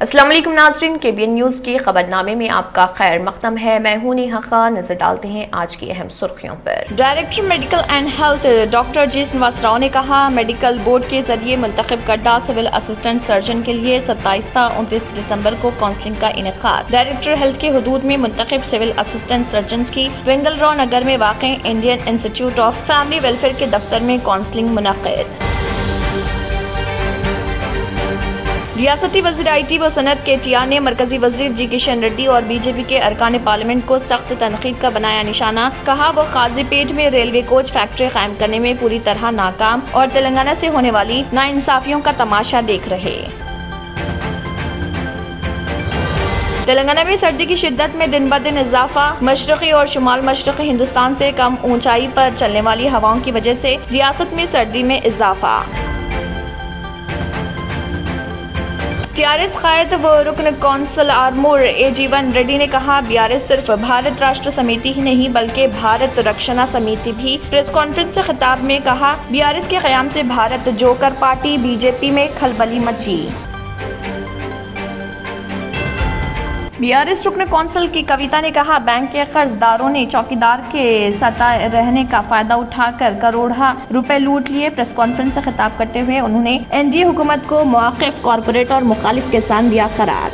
अस्सलाम वालेकुम नाज़रीन, KBN न्यूज़ के खबरनामे में आपका खैर मक़दम है। मैं हूं नेहा खान। नजर डालते हैं आज की अहम सुर्खियों पर। Director medical and health doctor G Srinivas Rao ने कहा, मेडिकल बोर्ड के जरिए मुंतखब करदा सिविल असिस्टेंट सर्जन के लिए 27 था 29 दिसंबर को काउंसलिंग का इनेकाद। डायरेक्टर हेल्थ के हुदूद में मुंतखब सिविल असिस्टेंट सर्जन की वेंगलराव नगर में वाक़ Indian institute of family welfare के दफ्तर में काउंसलिंग मुनक़्क़िद। रियासती वज़ीर IT व सनत KTR ने मरकजी वज़ीर जी किशन रेड्डी और BJP के अरकान पार्लियामेंट को सख्त तनकीद का बनाया निशाना। कहा, वो काजीपेट में रेलवे कोच फैक्ट्री कायम करने में पूरी तरह नाकाम और तेलंगाना से होने वाली नाइंसाफियों का तमाशा देख रहे। तेलंगाना में सर्दी की शिद्दत में दिन ब दिन इजाफा। मशरक़ी और शुमाल मशरक़ी हिंदुस्तान से कम ऊंचाई पर चलने वाली हवाओं की वजह से रियासत में सर्दी में इजाफा। TRS कायद व रुकन कौंसल आर्मूर A.G.1 रेड्डी ने कहा, BRS सिर्फ भारत राष्ट्र समिति ही नहीं बल्कि भारत रक्षणा समिति भी। प्रेस कॉन्फ्रेंस से खिताब में कहा, BRS के क़याम से भारत जोकर पार्टी BJP में खलबली मची। BRS रुकन कौंसल की कविता ने कहा, बैंक के कर्जदारों ने चौकीदार के सताए रहने का फायदा उठाकर करोड़ों रुपए लूट लिए। प्रेस कॉन्फ्रेंस से खिताब करते हुए उन्होंने NDA हुकूमत को मुआक़िफ, कॉरपोरेट और मुखालिफ के साथ दिया करार।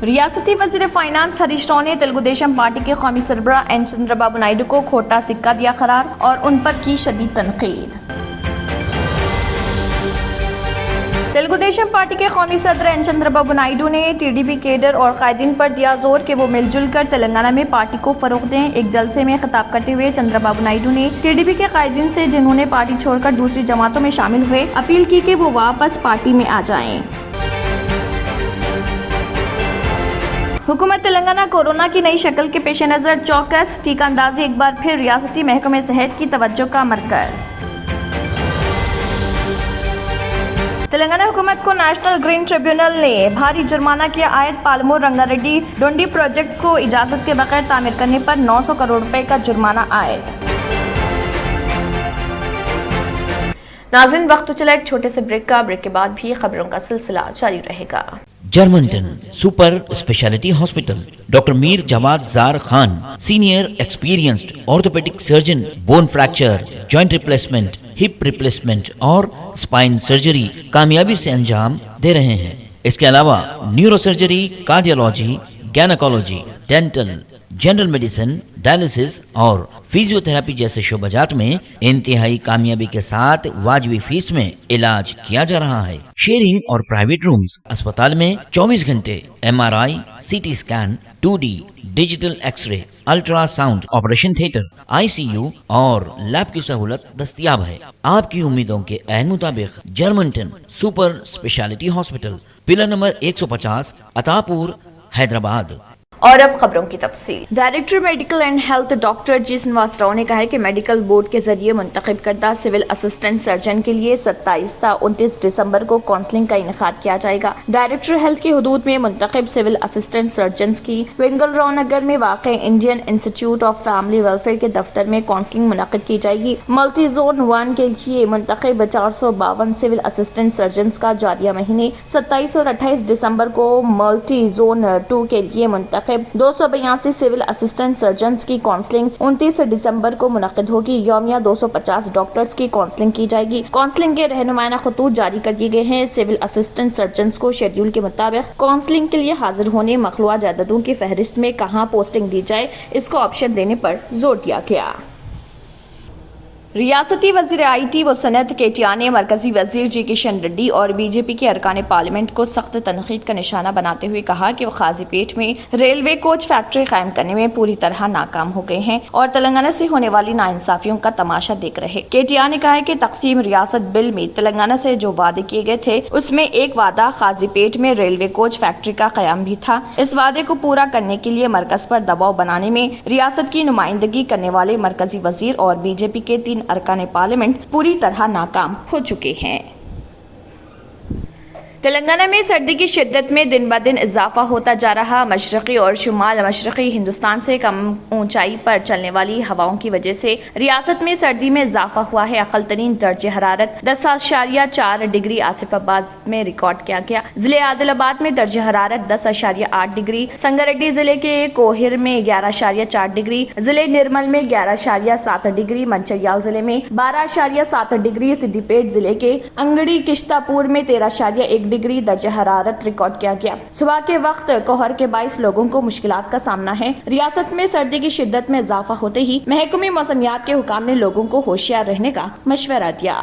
रियासती वज़ीर फाइनेंस हरीश राव ने तेलुगु देशम पार्टी के कौमी सरबराह N चंद्रबाबू नायडू को खोटा सिक्का दिया करार और उन पर की शदीद तनकीद। तेलुगु देशम पार्टी के कौमी सदर N चंद्रबाबू नायडू ने TDP केडर और कायदीन पर दिया जोर कि वो मिलजुल कर तेलंगाना में पार्टी को फरोग दें। एक जलसे में खिताब करते हुए चंद्रबाबू नायडू ने TDP के कायदीन से जिन्होंने पार्टी छोड़कर दूसरी जमातों में शामिल हुए अपील की कि वो वापस पार्टी में आ जाएं। हुकूमत तेलंगाना कोरोना की नई शक्ल के पेश नज़र चौकस। टीका अंदाजी एक बार फिर रियासती महकमे सेहत की तवज्जो का मरकज। तेलंगाना हुकूमत को नेशनल ग्रीन ट्रिब्यूनल ने भारी जुर्माना किया आयद। पालमूर रंगारेड्डी डोंडी प्रोजेक्ट्स को इजाजत के बगैर तामीर करने पर 900 करोड़ रुपए का जुर्माना आयद। नाज़रीन, वक्त तो चला एक छोटे से ब्रेक का। ब्रेक के बाद भी खबरों का सिलसिला जारी रहेगा। Germanten super speciality hospital, doctor Mir Jawad Zar Khan, senior experienced orthopaedic surgeon, bone fracture, joint replacement, hip replacement और स्पाइन सर्जरी कामयाबी से अंजाम दे रहे हैं। इसके अलावा neuro surgery, cardiology, gynaecology, dental, general medicine, dialysis और फिजियोथेरेपी जैसे शोबाजात में इंतहाई कामयाबी के साथ वाजिबी फीस में इलाज किया जा रहा है। शेयरिंग और प्राइवेट रूम्स। अस्पताल में 24 घंटे MRI, CT scan, 2D digital x ray, ultrasound, operation theatre, ICU और लैब की सहूलत दस्तयाब है। आपकी उम्मीदों के ऐन मुताबिक Germanten super speciality hospital, pillar number 150, Attapur, Hyderabad. और अब खबरों की तफसील। Director medical and health doctor G Srinivas Rao ने कहा है कि मेडिकल बोर्ड के जरिए मुंतखब करदा सिविल असिस्टेंट सर्जन के लिए 27 था 29 दिसंबर को काउंसलिंग का इनेकाद किया जाएगा। डायरेक्टर हेल्थ के हुदूद में मुंतखब सिविल असिस्टेंट सर्जन की वेंगलराव नगर में वाक़ Indian institute of family welfare के दफ्तर में काउंसलिंग मुनक़्क़िद की जाएगी। मल्टी जोन 1 के लिए मुंतखब 452 सिविल असिस्टेंट सर्जन का जारिया महीने 27 और 28 दिसंबर को मल्टी जोन 2 के लिए मुंतखब 282 सिविल असिस्टेंट सर्जन की काउंसलिंग 29 दिसंबर को मुनक़्क़िद होगी। यौमिया 250 डॉक्टर्स की काउंसलिंग की जाएगी। काउंसलिंग के रहनुमाना खतूत जारी कर दिए गए हैं। सिविल असिस्टेंट सर्जन को शेड्यूल के मुताबिक काउंसलिंग के लिए हाजिर होने, मखलूआ जायदादों की फहरिस्त में कहाँ पोस्टिंग दी जाए, इसको ऑप्शन देने पर जोर दिया गया। रियासती वज़ीर IT व सनत KTR ने मरकजी वज़ीर जी किशन रेड्डी और BJP के अरकान पार्लियामेंट को सख्त तनकीद का निशाना बनाते हुए कहा कि वो काजीपेट में रेलवे कोच फैक्ट्री कायम करने में पूरी तरह नाकाम हो गए हैं और तेलंगाना से होने वाली नाइंसाफियों का तमाशा देख रहे। KTR ने कहा है कि तकसीम रियासत बिल में तेलंगाना से जो वादे किए गए थे उसमें एक वादा काजीपेट में रेलवे कोच फैक्ट्री का कयाम भी था। इस वादे को पूरा करने के लिए मरकज पर दबाव बनाने में रियासत की नुमाइंदगी करने वाले मरकजी वज़ीर और BJP के 3 अरकान पार्लियामेंट पूरी तरह नाकाम हो चुके हैं। تلنگانہ میں سردی کی شدت میں دن بہ دن اضافہ ہوتا جا رہا مشرقی اور شمال مشرقی ہندوستان سے کم اونچائی پر چلنے والی ہواؤں کی وجہ سے ریاست میں سردی میں اضافہ ہوا ہے۔ اقل ترین درجہ حرارت 10.4 ڈگری آصف آباد میں ریکارڈ کیا گیا۔ ضلع عادل آباد میں درجہ حرارت 10.8 ڈگری، سنگاریڈی ضلع کے کوہر میں 11.4 ڈگری، ضلع نرمل میں 11.7 ڈگری، منچریال ضلع میں 12.7 ڈگری، سدی پیٹ ضلع کے انگڑی کشتہ پور میں 13.1 ڈگری درجہ حرارت ریکارڈ کیا گیا۔ صبح کے وقت کوہر کے باعث لوگوں کو مشکلات کا سامنا ہے۔ ریاست میں سردی کی شدت میں اضافہ ہوتے ہی محکمہ موسمیات کے حکام نے لوگوں کو ہوشیار رہنے کا مشورہ دیا۔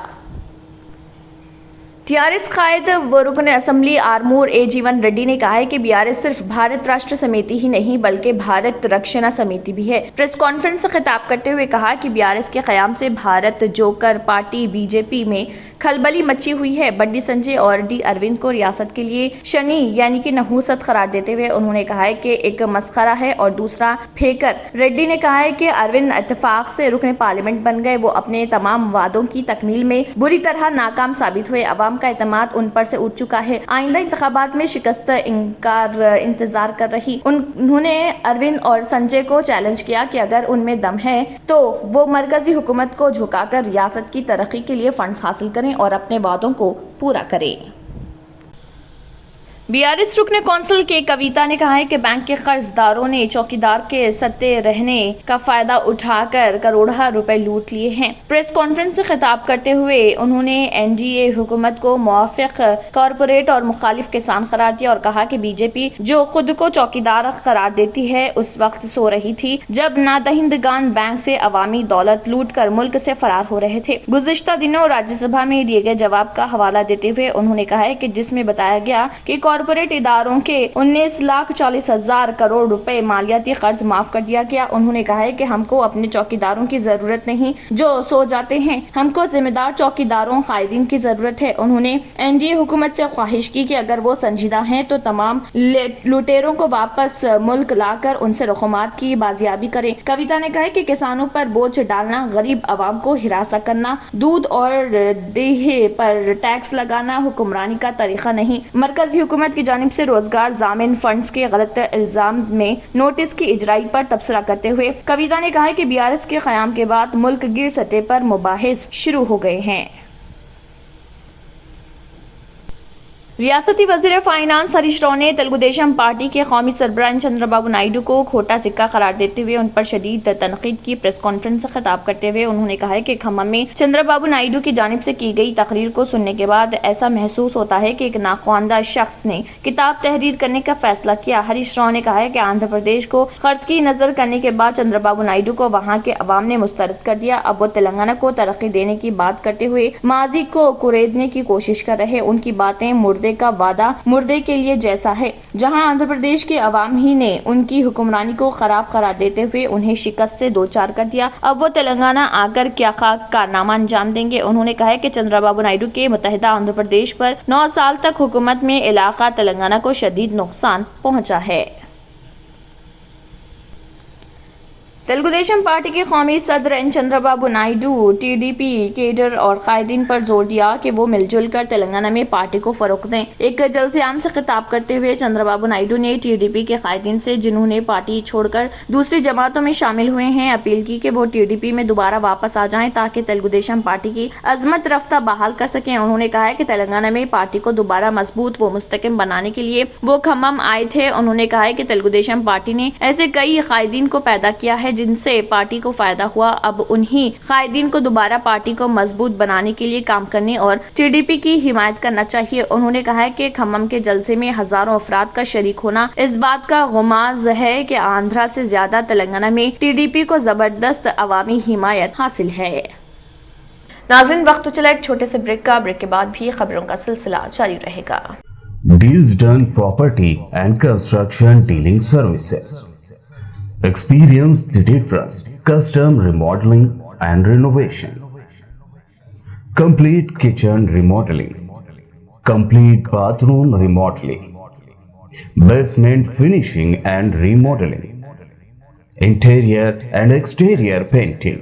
ٹیآرایس قائد و رکن اسمبلی آرمور اے جیون ریڈی نے کہا ہے کہ BRS صرف بھارت راشٹر سمیتی ہی نہیں بلکہ بھارت رکشنا سمیتی بھی ہے۔ پریس کانفرنس سے خطاب کرتے ہوئے کہا کہ BRS کے قیام سے بھارت جوکر پارٹی BJP میں کھلبلی مچی ہوئی ہے۔ بنڈی سنجے اور ڈی اروند کو ریاست کے لیے شنی یعنی کہ نحوست قرار دیتے ہوئے انہوں نے کہا ہے کہ ایک مسخرہ ہے اور دوسرا پھیکر۔ ریڈی نے کہا ہے کہ اروند اتفاق سے رکن پارلیمنٹ بن گئے، وہ اپنے تمام وعدوں کی تکمیل میں بری طرح ناکام ثابت ہوئے، عوام کا اعتماد ان پر سے اٹھ چکا ہے، آئندہ انتخابات میں شکست انتظار کر رہی۔ انہوں نے اروند اور سنجے کو چیلنج کیا کہ اگر ان میں دم ہے تو وہ مرکزی حکومت کو جھکا کر ریاست کی ترقی کے لیے فنڈز حاصل کریں اور اپنے وعدوں کو پورا کریں۔ BRS رکن کونسل کے کویتا نے کہا ہے کہ بینک کے قرض داروں نے چوکیدار کے ستے رہنے کا فائدہ اٹھا کر کروڑہ روپے لوٹ لیے ہیں۔ پریس کانفرنس سے خطاب کرتے ہوئے انہوں نے NDA حکومت کو موافق، کارپوریٹ اور مخالف کسان قرار دیا اور کہا کہ BJP جو خود کو چوکیدار قرار دیتی ہے اس وقت سو رہی تھی جب نادہندگان بینک سے عوامی دولت لوٹ کر ملک سے فرار ہو رہے تھے۔ گزشتہ دنوں راجیہ سبھا میں دیے گئے جواب کا حوالہ دیتے ہوئے انہوں نے کہا ہے کہ جس میں بتایا گیا کہ کارپوریٹ اداروں کے 19,40,000 کروڑ روپے مالیاتی قرض معاف کر دیا گیا۔ انہوں نے کہا ہے کہ ہم کو اپنے چوکیداروں کی ضرورت نہیں جو سو جاتے ہیں، ہم کو ذمہ دار چوکیداروں قائدین کی ضرورت ہے۔ انہوں نے NDA حکومت سے خواہش کی کہ اگر وہ سنجیدہ ہیں تو تمام لوٹیروں کو واپس ملک لا کر ان سے رقومات کی بازیابی کریں۔ کویتا نے کہا کہ کسانوں پر بوجھ ڈالنا، غریب عوام کو ہراساں کرنا، دودھ اور دیہی پر ٹیکس لگانا حکمرانی کا طریقہ نہیں۔ مرکزی حکومت کی جانب سے روزگار ضامن فنڈز کے غلط الزام میں نوٹس کی اجرائی پر تبصرہ کرتے ہوئے کویتا نے کہا کہ BRS کے قیام کے بعد ملک گیر سطح پر مباحث شروع ہو گئے ہیں۔ ریاستی وزیر فائنانس ہریش راؤ نے تلگو دیشم پارٹی کے قومی سربراہ چندرا بابو نائیڈو کو کھوٹا سکہ قرار دیتے ہوئے ان پر شدید تنقید کی۔ پریس کانفرنس سے خطاب کرتے ہوئے انہوں نے کہا کہ کھمم میں چندرا بابو نائیڈو کی جانب سے کی گئی تقریر کو سننے کے بعد ایسا محسوس ہوتا ہے کہ ایک ناخواندہ شخص نے کتاب تحریر کرنے کا فیصلہ کیا۔ ہریش راؤ نے کہا کہ آندھرا پردیش کو قرض کی نظر کرنے کے بعد چندرا بابو نائیڈو کو وہاں کے عوام نے مسترد کر دیا۔ اب وہ تلنگانہ کو ترقی دینے کی بات کرتے ہوئے ماضی کو کریدنے کی کوشش کر رہے۔ ان کی باتیں مردے کا وعدہ مردے کے لیے جیسا ہے۔ جہاں آندھرا پردیش کے عوام ہی نے ان کی حکمرانی کو خراب قرار دیتے ہوئے انہیں شکست سے دوچار کر دیا، اب وہ تلنگانہ آ کر کیا خاک کارنامہ انجام دیں گے۔ انہوں نے کہا کہ چندرا بابو نائیڈو کے متحدہ آندھرا پردیش پر 9 سال تک حکومت میں علاقہ تلنگانہ کو شدید نقصان پہنچا ہے۔ تلگو دیشم پارٹی کے قومی صدر N Chandra Babu Naidu TDP cadre اور قائدین پر زور دیا کہ وہ مل جل کر تلنگانہ میں پارٹی کو فروغ دیں۔ ایک جلسے عام سے خطاب کرتے ہوئے چندرا بابو نائیڈو نے TDP کے قائدین سے جنہوں نے پارٹی چھوڑ کر دوسری جماعتوں میں شامل ہوئے ہیں اپیل کی کہ وہ TDP میں دوبارہ واپس آ جائیں تاکہ تلگو دیشم پارٹی کی عظمت رفتہ بحال کر سکیں۔ انہوں نے کہا کہ تلنگانہ میں پارٹی کو دوبارہ مضبوط و مستحکم بنانے کے لیے وہ کھمم آئے تھے۔ انہوں نے کہا کہ تلگو دیشم پارٹی نے ایسے کئی قائدین کو پیدا کیا ہے جن سے پارٹی کو فائدہ ہوا، اب انہی قائدین کو دوبارہ پارٹی کو مضبوط بنانے کے لیے کام کرنے اور TDP کی حمایت کرنا چاہیے۔ انہوں نے کہا کہ کھمم کے جلسے میں ہزاروں افراد کا شریک ہونا اس بات کا غماز ہے کہ آندھرا سے زیادہ تلنگانہ میں TDP کو زبردست عوامی حمایت حاصل ہے۔ ناظرین وقت تو چلا ایک چھوٹے سے بریک کا، بریک کے بعد بھی خبروں کا سلسلہ جاری رہے گا۔ Deals Done Property and Construction Dealing Services. Experience the difference. Custom remodeling and renovation. Complete kitchen remodeling. Complete bathroom remodeling. Basement finishing and remodeling. Interior and exterior painting.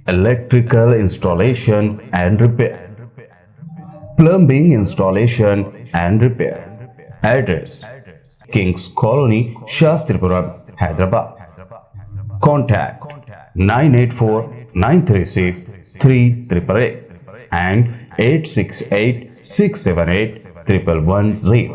Electrical installation and repair. plumbing installation and repair. Address: Kings Colony, Shastripuram, Hyderabad. Contact 984-936-3888 and 868-678-1110.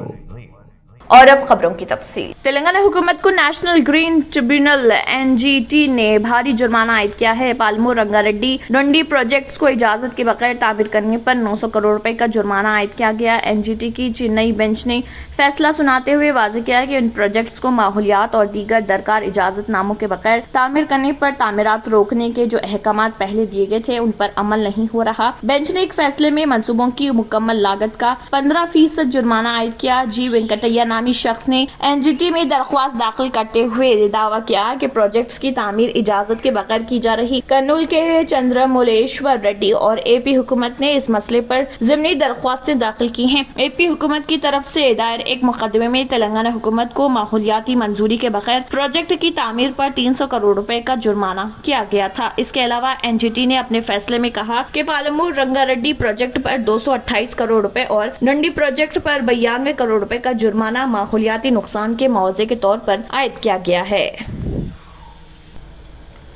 और अब खबरों की तफसील। तेलंगाना हुकूमत को national green tribunal NGT ने भारी जुर्माना आयद किया है। पालमू रंगारेड्डी डंडी प्रोजेक्ट्स को इजाजत के बगैर तामीर करने पर 900 करोड़ रुपए का जुर्माना आयद किया गया। एनजीटी की चेन्नई बेंच ने फैसला सुनाते हुए वाज़ेह किया कि इन प्रोजेक्ट्स को माहौलियात और दीगर दरकार इजाजतनामों के बगैर तामीर करने पर तामीरात रोकने के जो अहकामात पहले दिए गए थे उन पर अमल नहीं हो रहा। बेंच ने एक फैसले में मंसूबों की मुकम्मल लागत का 15% जुर्माना आयद किया। जी वेंकटैया नामी शख्स ने एनजीटी में दरख्वास्त दाखिल करते हुए दावा किया कि प्रोजेक्ट्स की तामीर इजाजत के बगैर की जा रही। कर्नूल के चंद्रमौलेश्वर रेड्डी और एपी हुकूमत ने इस मसले पर ज़िमनी दरख्वास्तें दाखिल की हैं। एपी हुकूमत की तरफ से दायर एक मुकदमे में तेलंगाना हुकूमत को माहौलियाती मंजूरी के बगैर प्रोजेक्ट की तामीर पर 300 करोड़ रुपए का जुर्माना किया गया था। इसके अलावा एनजीटी ने अपने फैसले में कहा कि पालमू रंगारेड्डी प्रोजेक्ट पर 228 करोड़ रुपए और डंडी प्रोजेक्ट पर 92 करोड़ रुपए का जुर्माना माहौलियाती नुकसान के मुआवजे के तौर पर आयद किया गया है।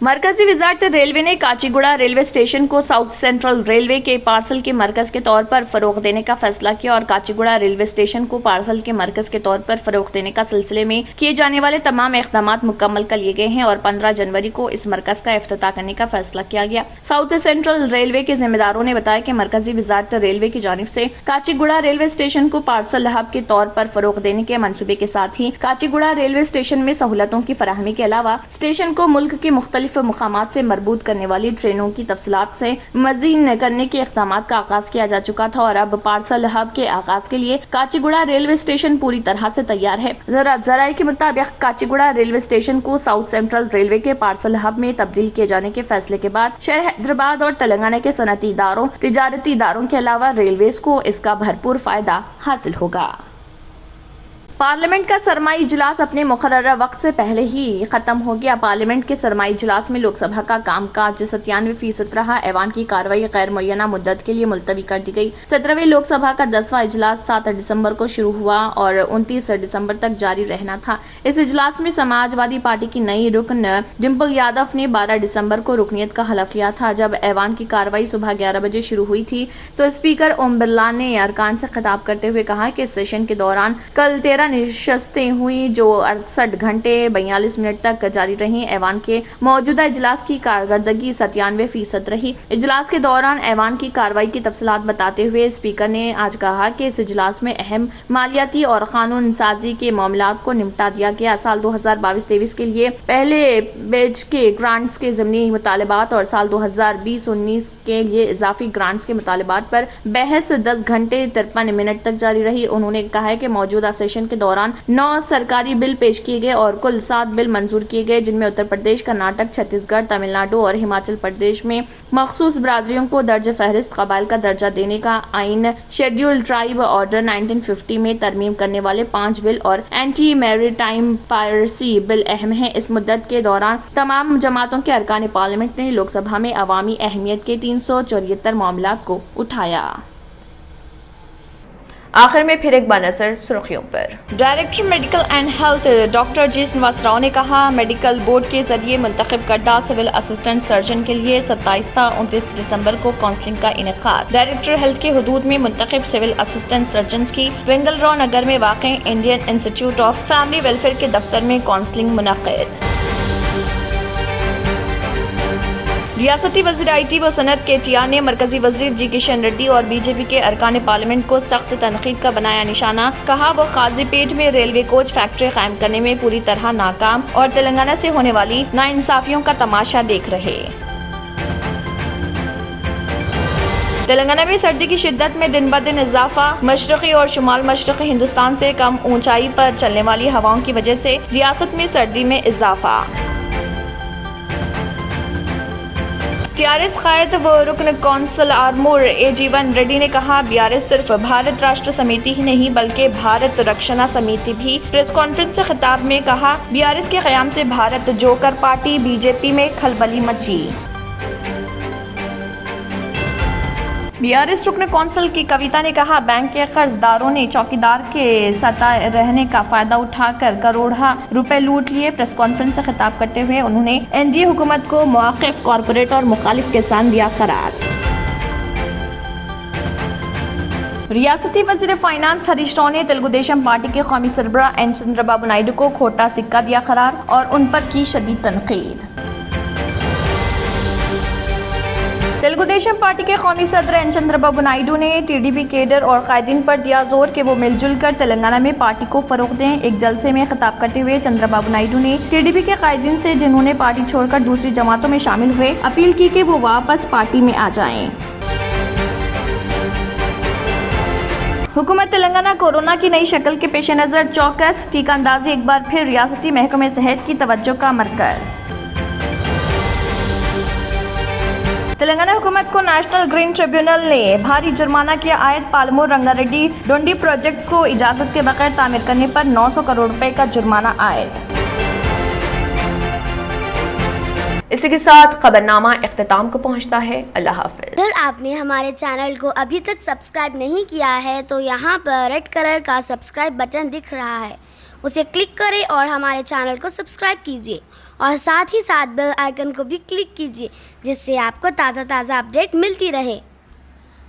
मरकजी वजारत रेलवे ने काचीगुड़ा रेलवे स्टेशन को साउथ सेंट्रल रेलवे के पार्सल के मरकज के तौर पर फरोग देने का फैसला किया और काचीगुड़ा रेलवे स्टेशन को पार्सल के मरकज के तौर पर फरोग देने का सिलसिले में किए जाने वाले तमाम इक़दामात मुकम्मल कर लिए गए हैं और 15 जनवरी को इस मरकज का इफ्तिताह करने का फैसला किया गया। साउथ सेंट्रल रेलवे के जिम्मेदारों ने बताया कि मरकजी वजारत रेलवे की जानिब से काचीगुड़ा रेलवे स्टेशन को पार्सल हब के तौर पर फरोग देने के मंसूबे के साथ ही काचीगुड़ा रेलवे स्टेशन में सहूलतों की फराहमी के अलावा स्टेशन को मुल्क के मुख्तलिफ मुकामात से मरबूत करने वाली ट्रेनों की तफसीलात से मज़ीद करने के इक़दामात का आगाज किया जा चुका था और अब पार्सल हब के आगाज के लिए काचीगुड़ा रेलवे स्टेशन पूरी तरह से तैयार है। ज़राए के मुताबिक काचीगुड़ा रेलवे स्टेशन को साउथ सेंट्रल रेलवे के पार्सल हब में तब्दील किए जाने के फैसले के बाद शहर हैदराबाद और तेलंगाना के सनती इदारों, तिजारती इदारों के अलावा रेलवेज को इसका भरपूर फायदा हासिल होगा। पार्लियामेंट का सरमाई इजलास अपने मुकर्रर वक्त से पहले ही खत्म हो गया। पार्लियामेंट के सरमाई इजलास में लोकसभा का कामकाज 97% रहा। ऐवान की कार्रवाई गैर मुय्यना मुद्दत के लिए मुलतवी कर दी गई। 17वीं लोकसभा का 10वां इजलास 7 दिसंबर को शुरू हुआ और 29 दिसंबर तक जारी रहना था। इस इजलास में समाजवादी पार्टी की नई रुकन डिम्पल यादव ने 12 दिसंबर को रुकनियत का हलफ लिया था। जब ऐवान की कार्रवाई सुबह 11 बजे शुरू हुई थी तो स्पीकर ओम बिरला ने अरकान से खिताब करते हुए कहा कि इस सेशन के दौरान कल 13 नशस्तें हुई जो 68 घंटे 42 मिनट तक जारी रही। ऐवान के मौजूदा इजलास की कारकर्दगी 97% रही। इजलास के दौरान ऐवान की कार्रवाई की तफसीलात बताते हुए स्पीकर ने आज कहा कि इस इजलास में अहम मालियाती और कानून साजी के मामलात को निपटा दिया गया। साल 2022-23 के लिए पहले बैच के ग्रांट्स के ज़मीनी मुतालबात और साल 2020-19 के लिए इजाफी ग्रांट्स के मुतालबात पर बहस 10 घंटे 53 मिनट तक जारी रही। उन्होंने कहा है कि मौजूदा सेशन के दौरान 9 सरकारी बिल पेश किए गए और कुल 7 बिल मंजूर किए गए, जिनमें उत्तर प्रदेश, कर्नाटक, छत्तीसगढ़, तमिलनाडु और हिमाचल प्रदेश में मखसूस बरादरियों को दर्ज फहरिस्त कबाइल का दर्जा देने का आइन, शेड्यूल ट्राइब ऑर्डर 1950 में तरमीम करने वाले 5 बिल और एंटी मैरीटाइम पायरेसी बिल अहम हैं। इस मुद्दत के दौरान तमाम जमातों के अरकान पार्लियामेंट ने लोकसभा में अवामी अहमियत के 374 मामलात को उठाया। आखिर में फिर एक बार नजर सुर्खियों पर। Director medical and health doctor G Srinivas Rao ने कहा, मेडिकल बोर्ड के जरिए मुंतखब करदा सिविल असिस्टेंट सर्जन के लिए 27 था 29 दिसंबर को काउंसलिंग का इनेकाद। डायरेक्टर हेल्थ के हुदूद में मुंतखब सिविल असिस्टेंट सर्जन की वेंगलराव नगर में वाक़ Indian institute of family welfare के दफ्तर में काउंसलिंग मुनक्किद। रियासती वज़ीर IT व सनत KTR ने मरकजी वज़ीर जी किशन रेड्डी और BJP के अरकान पार्लियामेंट को सख्त तनकीद का बनाया निशाना। कहा, वो काजीपेट में रेलवे कोच फैक्ट्री कायम करने में पूरी तरह नाकाम और तेलंगाना से होने वाली नाइंसाफियों का तमाशा देख रहे। तेलंगाना में सर्दी की शिद्दत में दिन ब दिन इजाफा। मशरक़ी और शुमाल मशरक़ी हिंदुस्तान से कम ऊंचाई पर चलने वाली हवाओं की वजह से रियासत में सर्दी में इजाफा। TRS कायद व रुकन कौंसल आर्मूर A.G.1 रेड्डी ने कहा, BRS सिर्फ भारत राष्ट्र समिति ही नहीं बल्कि भारत रक्षणा समिति भी। प्रेस कॉन्फ्रेंस से खिताब में कहा, BRS के क़याम से भारत जोकर पार्टी BJP में खलबली मची। बीआरएस रुकन कौंसिल की कविता ने कहा, बैंक के कर्जदारों ने चौकीदार के सताए रहने का फायदा उठाकर करोड़ों रुपए लूट लिए। प्रेस कॉन्फ्रेंस से खिताब करते हुए उन्होंने एनडीए हुकूमत को मुआकिफ, कॉरपोरेट और मुखालिफ के साथ दिया करार। रियासती वजीर फाइनेंस हरीश राव ने तेलुगु देशम पार्टी के कौमी सरबराह एन चंद्रबाबू नायडू को खोटा सिक्का दिया करार और उन पर की शदीद तनकीद। तेलुगु देशम पार्टी के कौमी सदर एन चंद्रबाबू नायडू ने टीडीपी केडर और कायदीन पर दिया जोर कि वो मिलजुल कर तेलंगाना में पार्टी को फरोग दें। एक जलसे में खिताब करते हुए चंद्रबाबू नायडू ने टीडीपी के कायदीन से जिन्होंने पार्टी छोड़कर दूसरी जमातों में शामिल हुए, अपील की कि वो वापस पार्टी में आ जाएं। हुकूमत तेलंगाना कोरोना की नई शक्ल के पेश नज़र चौकस। टीका अंदाजी एक बार फिर रियासती महकमे सेहत की तवज्जो का मरकज। तेलंगाना हुकूमत को नेशनल ग्रीन ट्रिब्यूनल ने भारी जुर्माना किया आयद। पालमूर रंगारेड्डी डोंडी प्रोजेक्ट्स को इजाजत के बगैर तामीर करने पर 900 करोड़ रुपए का जुर्माना आयद। इसी के साथ खबरनामा इख्तिताम को पहुंचता है। अल्लाह हाफिज। अगर आपने हमारे चैनल को अभी तक सब्सक्राइब नहीं किया है तो यहाँ पर रेड कलर का सब्सक्राइब बटन दिख रहा है, उसे क्लिक करें और हमारे चैनल को सब्सक्राइब कीजिए और साथ ही साथ बेल आइकन को भी क्लिक कीजिए, जिससे आपको ताज़ा अपडेट मिलती रहे।